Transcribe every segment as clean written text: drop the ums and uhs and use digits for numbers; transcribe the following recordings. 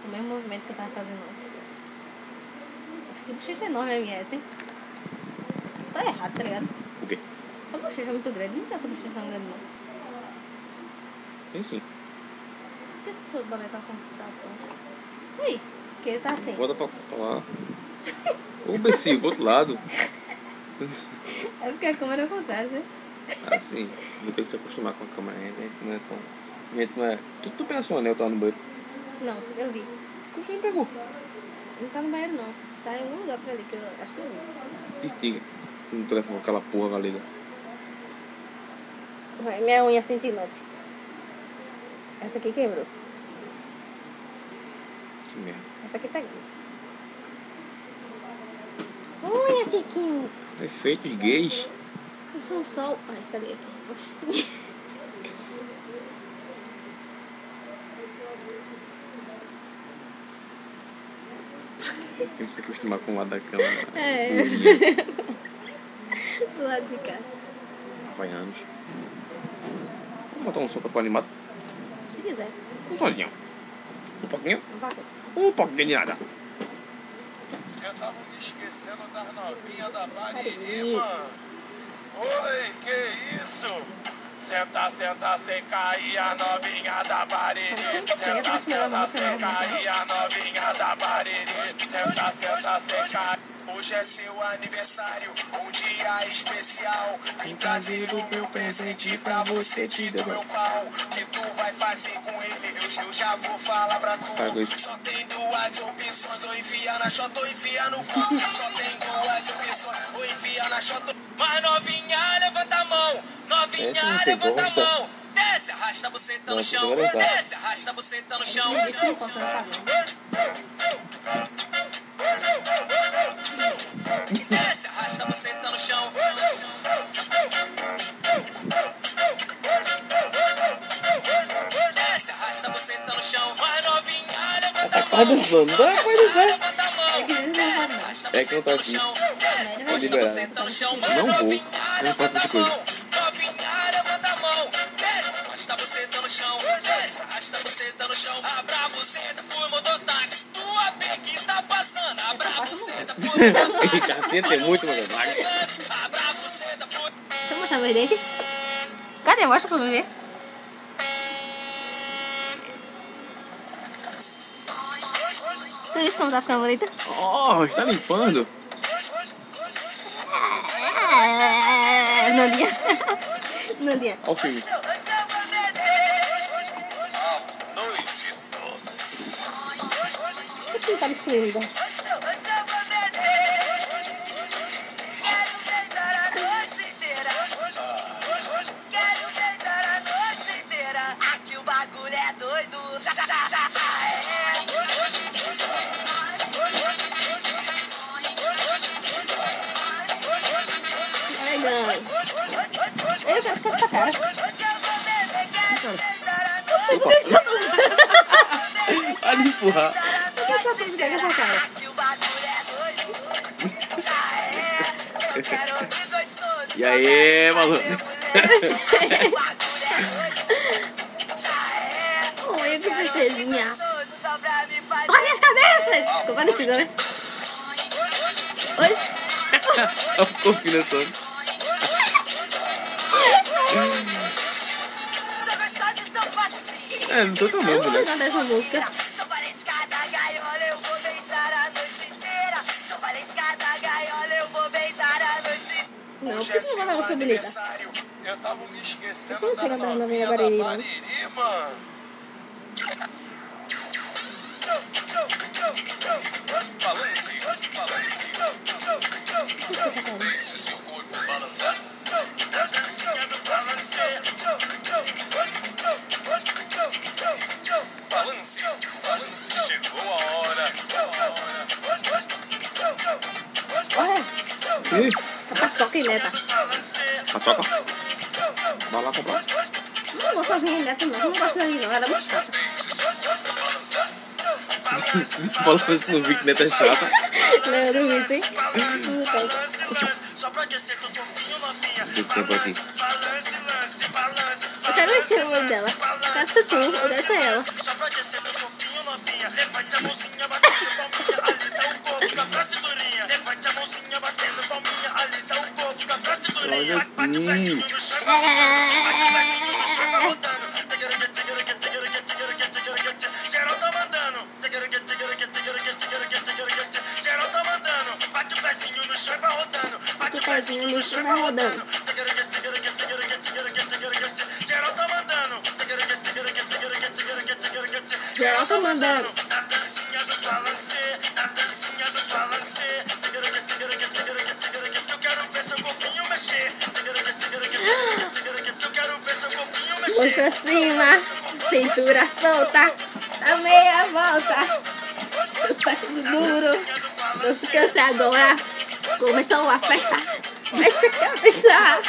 O mesmo movimento que eu tava fazendo ontem. Acho que bochecha enorme é a minha essa, hein? Isso tá errado, tá ligado? O quê? A bochecha é muito grande. Não tem essa bochecha tão grande, não. Tem sim. Por que esse teu boné tá com... Ui, porque ele tá assim. Bota pra lá. Ô, imbecil, pro outro lado. É porque a câmera é ao contrário, né? Assim, vou ter que se acostumar com a câmera. A gente não é tão... A gente não é... Tu pensou o anel tá no banheiro? Não, eu vi. Como você não pegou? Não tá no banheiro, não. Tá em algum lugar pra ali, que eu acho que eu vi. Tiga no telefone, aquela porra galega. Vai, minha unha cintilante. Essa aqui quebrou. Que merda. Essa aqui tá grande. Unha, Tiquinho. Efeitos gays. Eu sou um sol. Ai, cadê aqui? Tem que se acostumar com o lado da câmera. É. Do lado de cá. Havaianos. Vamos botar um som pra ficar animado? Se quiser. Um sozinho. Um pouquinho? Um pouquinho. Um pouquinho de nada. Eu tava me esquecendo das novinhas da Bariri, mano. Oi, que isso? Senta, senta, sem cair a novinha da Bariri. Senta, senta, sem cair a novinha da Bariri. Senta, senta, sem cair. Hoje é seu aniversário, um dia especial. Vim trazer o meu presente pra você, te dou meu pau. Que tu vai fazer com ele, eu já vou falar pra tu. Só tem duas opções, ou enfia na chota ou enfia no cu. Só tem duas opções, ou enfia na chota. Mas novinha, levanta a mão. Novinha, levanta a mão. Desce, arrasta a buceta no chão. Desce, arrasta a buceta no chão. Desce, arrasta a buceta no chão. Desce, arrasta a buceta no chão. Mas novinha, levanta a mão. Levanta a mão. Desce, arrasta a buceta no chão. Desce, arrasta a buceta no chão. Mas novinha, levanta a mão. Novinha, levanta a mão. Desce, arrasta a buceta no chão. Desce, arrasta a buceta no chão. Abra a buceta, fui mototáxi. Tua vê que tá passando. Abra a buceta, fui mototáxi. Tem muito mototáxi. Abra a buceta, fui. Deixa eu mostrar meus dentes. Cadê? Mostra pra mim ver. Tu viu como tá ficando bonita? Oh, está limpando. Nandinha. Nandinha. Olha o filme. Por que tá destruindo? Aqui o bagulho é doido. Legal. Eu quero ficar com essa cara. Para de empurrar. Por que eu só tenho que ficar com essa cara? Aqui o bagulho é doido. Eu quero ouvir gostoso. E aí, maluco? Olha que princesinha. Só pra me fazer. Olha as cabeças. Ficou parecida, né? Oi? Olha o corpo dançando. Sou gostosa e tão facinho. É, não tô tomando, Eu vou né? cantar essa música. Sou valesca da gaiola, eu vou beijar a noite inteira. Sou valesca da gaiola, eu vou beijar a noite inteira. Não, por que tu não vai dar uma música bonita? Eu tava me esquecendo Isso não chega na minha Bariri, não. mano. Balance, balance. Deixa seu corpo balançar. A dancinha do balance. Balance, balance. Chegou a hora. Olha, Ih, a paçoca e neta. paçoca. Vai lá comprar. Não vou sozinha neta, não. Não gosto de não. Ela é muito chata. Falando isso no vídeo, neta chata. Não, eu não vi, hein? Só pra aquecer teu corpinho novinha. Tem tempo aqui. Balance, lance, balance. Eu quero ver o nome dela. Essa tu, ou dessa é ela. Só pra aquecer teu corpinho novinha. novinha. Levante a mãozinha batendo palminha, alisa o corpo, fica pra cinturinha. Levante a mãozinha batendo palminha, alisa o corpo, fica pra cinturinha. Bate o pezinho no chão e vai rodando. Bate o pezinho no chão e vai rodando. Geral tá mandando. Geral tá mandando. Bate o pezinho no chão e vai rodando. Bate o pezinho no chão e vai rodando. Geral tá mandando. Geral tá mandando. A dancinha do balancê, a dancinha do balancê. Eu quero ver seu corpinho mexer. Eu quero ver seu corpinho mexer. Mão pra cima, cintura solta, a meia volta. Eu saco duro, não se cansa agora. Começou a festa, mexe a cabeça.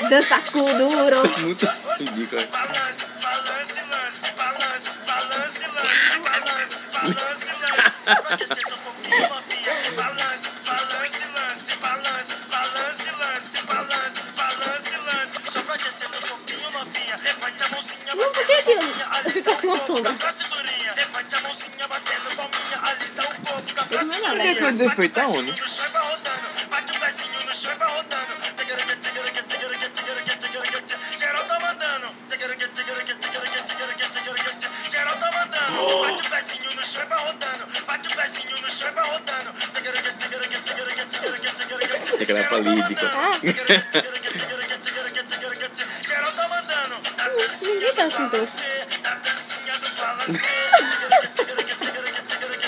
Dança com duro. Muito ridículo. Balance, balance, lance, balance, balance, lance, balance, balance, lance. Só pra aquecer teu corpinho novinha. Balance, balance, lance, balance, balance, lance, balance, balance, lance. Só pra aquecer teu corpinho novinha. Levante a mãozinha Não, por que que eu fico assim uma sombra? pra cinturinha. Levante a mãozinha batendo palminha, alisa o corpo, fica pra Não é nada. cinturinha. Quer dizer, foi tá onde? No chão e vai rodando. Bate o pezinho no chão e vai rodando. Geral tá mandando. Geral tá mandando. Bate o pezinho no chão e vai rodando. Bate o pezinho no chão e vai rodando. Tem que dar pra lírica. Geral tá mandando. Ninguém tá assim, então. A dancinha do balancê.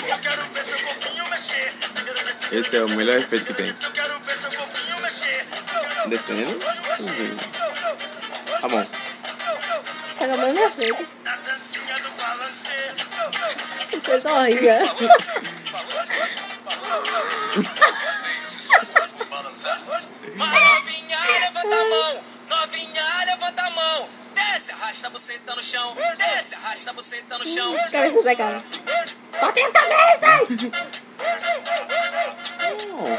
Eu quero ver seu corpinho mexer. Esse é o melhor efeito que tem. Eu quero ver seu corpinho mexer. Descendo. A mão. Tá acabando minha frente. A dancinha do balancê. Que coisa horrível. Mas novinha, levanta a mão. Novinha, levanta a mão. Desce, arrasta a buceta no chão. Desce, arrasta a buceta no chão. Cabeça da cara. Corta as cabeças!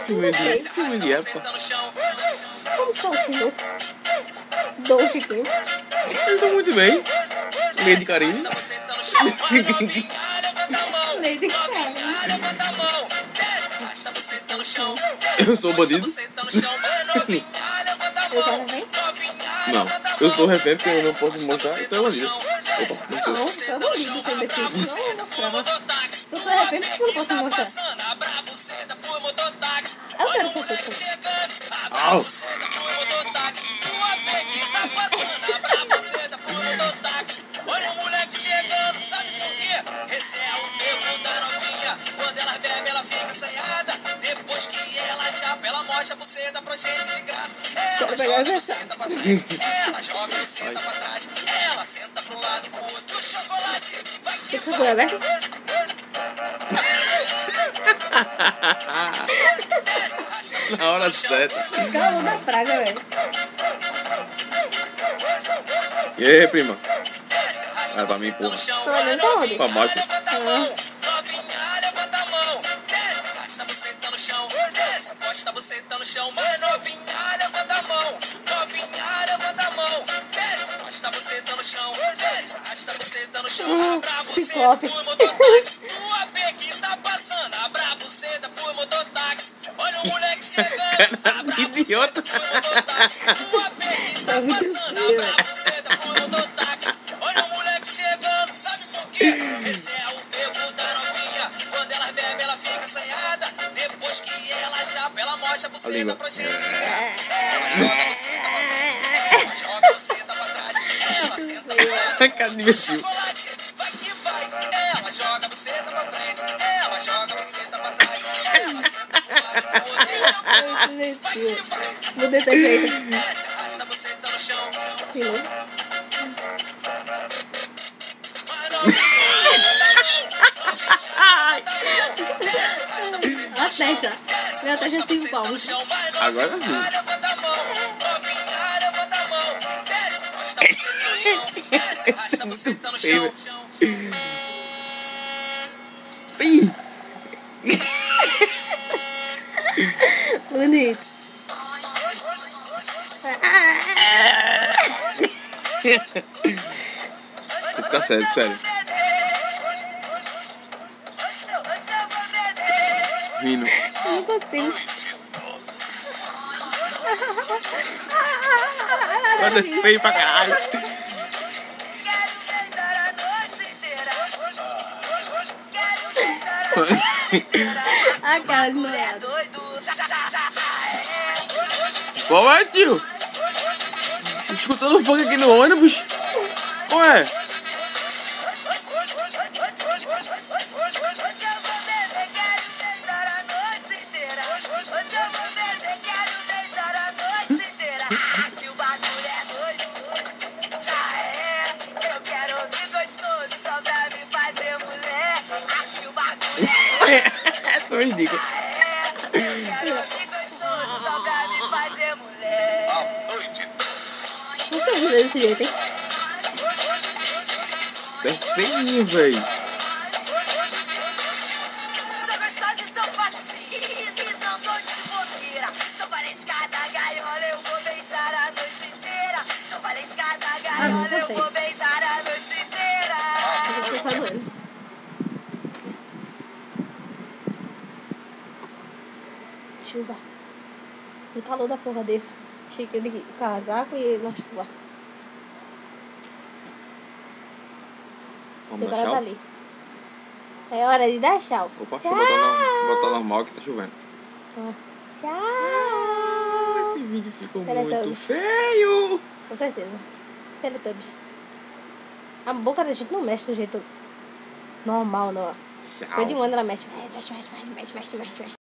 Filme de época. Buceta no chão. Como que é o senhor? Dom Chiquinho. Eles estão muito bem. Lady Carinho. Arrasta a buceta no chão. Mas novinha, levanta a mão. Lady Novinha, levanta a mão. Desce, arrasta a buceta no chão. Eu sou bandido? Buceta no chão. Mas novinha, levanta a Eu mão. tava bem? Não, eu sou refém porque eu não posso mostrar, então é bandido. Opa, não Não, sei. eu não ligo com imbecil. Não, eu mostrava. Se eu sou refém, por que eu não posso mostrar? Eu quero ser refém. Au! Olha o moleque chegando, sabe por quê? Esse é o tempo da novinha. Quando ela bebe, ela fica assanhada. Depois que ela chapa, ela mostra a buceta pra gente de graça. Ela joga a buceta pra frente, ela joga a buceta pra trás. Ela senta pro lado e pro outro. O chocolate vai que Fica com a aberta. Na hora certa. Calma da praga, velho. E aí, prima? Era pra mim, porra. Tô olhando pra onde? Pra baixo. levanta a mão. Novinha, levanta a mão. Desce, arrasta a buceta no chão. Desce, posta a buceta no chão. Mas novinha, levanta a mão. Novinha, levanta a mão. Desce, posta a buceta no chão. Desce, arrasta a buceta no chão. Abra a buceta Ciclope. por mototáxi. Tua P que tá passando. Abra a buceta por mototáxi. Olha o moleque chegando. Abra a Idiota. buceta por mototáxi. Tua P que tá Tá muito passando. feio. Abra a buceta por mototáxi. Olha o moleque chegando, sabe por quê? Esse é o fervo da novinha. Quando ela bebe, ela fica assanhada. Depois que ela chapa, ela mostra a buceta língua. pra gente de graça. Ela joga a buceta pra frente, ela joga a buceta pra trás. Ela senta pro lado. Cara de imbecil. Chocolate, vai que vai. Ela joga a buceta pra frente, ela joga a buceta pra trás. Ela senta pro lado e pro outro. Imbecil. Mudei seu jeito. Desce, arrasta a buceta no chão. De novo. A testa. Minha testa é 5 palmos. Agora sim. Levanta a mão, novinha, levanta a mão. Desce, posta a buceta no chão. Desce, arrasta a buceta no chão. Ih, Bonito. Tá sério, sério. Rindo. Eu não consigo. Quando é feio pra caralho. A cara de noiado. Qual é, tio? Escutando funk aqui no ônibus? Ué? Aqui o bagulho é doido, já é. Eu quero ouvir gostoso só pra me fazer mulher. Aqui o bagulho é Tô me diga. eu quero ouvir gostoso só pra me fazer mulher. Não sei fazer desse jeito, hein? É feinho, velho. Sou gostosa e tô fascina e não tô de bobeira. Sou valente cada gaiola, eu vou beijar a noite inteira. Sou valente cada gaiola, eu vou beijar a noite inteira. Eu tô fazendo. Chuva. Um calor da porra desse. Achei que eu de casaco e na chuva. Vamos Teu dar cara tá tchau? ali. É hora de dar tchau. Opa, deixa Tchau. eu botar normal que tá chovendo. Tchau. Esse vídeo ficou Teletubbies. muito feio. Com certeza. Teletubbies. A boca da gente não mexe do jeito normal, não. Depois de um ano ela mexe. Mexe.